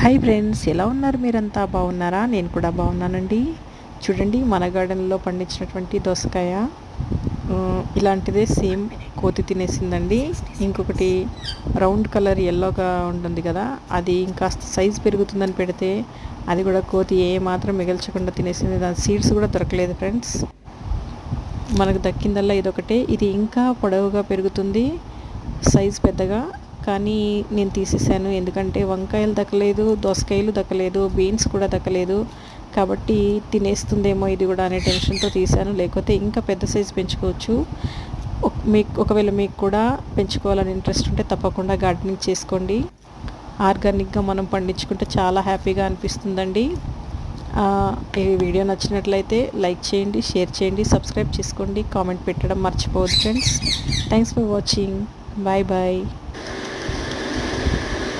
Hi friends, ఎలా ఉన్నారు? మీరంతా బాగున్నారా? నేను కూడా బాగున్నానండి. చూడండి, మన గార్డెన్లో పండించినటువంటి దోసకాయ ఇలాంటిదే సేమ్ కోతి తినేసిందండి. ఇంకొకటి రౌండ్ కలర్ ఎల్లోగా ఉంటుంది కదా, అది ఇంకాస్త సైజ్ పెరుగుతుందని పెడితే అది కూడా కోతి ఏ మాత్రం మిగల్చకుండా తినేసింది. దాని సీడ్స్ కూడా దొరకలేదు ఫ్రెండ్స్. మనకు దక్కిందల్లా ఇదొకటే. ఇది ఇంకా పొడవుగా పెరుగుతుంది, సైజ్ పెద్దగా. కానీ నేను తీసేసాను, ఎందుకంటే వంకాయలు దక్కలేదు, దోసకాయలు దక్కలేదు, బీన్స్ కూడా దక్కలేదు. కాబట్టి తినేస్తుందేమో ఇది కూడా అనే టెన్షన్తో తీసాను. లేకపోతే ఇంకా పెద్ద సైజు పెంచుకోవచ్చు. ఒకవేళ మీకు కూడా పెంచుకోవాలని ఇంట్రెస్ట్ ఉంటే తప్పకుండా గార్డెనింగ్ చేసుకోండి. ఆర్గానిక్గా మనం పండించుకుంటే చాలా హ్యాపీగా అనిపిస్తుందండి. ఈ వీడియో నచ్చినట్లయితే లైక్ చేయండి, షేర్ చేయండి, సబ్స్క్రైబ్ చేసుకోండి, కామెంట్ పెట్టడం మర్చిపోవద్దు friends. Thanks for watching. Bye bye.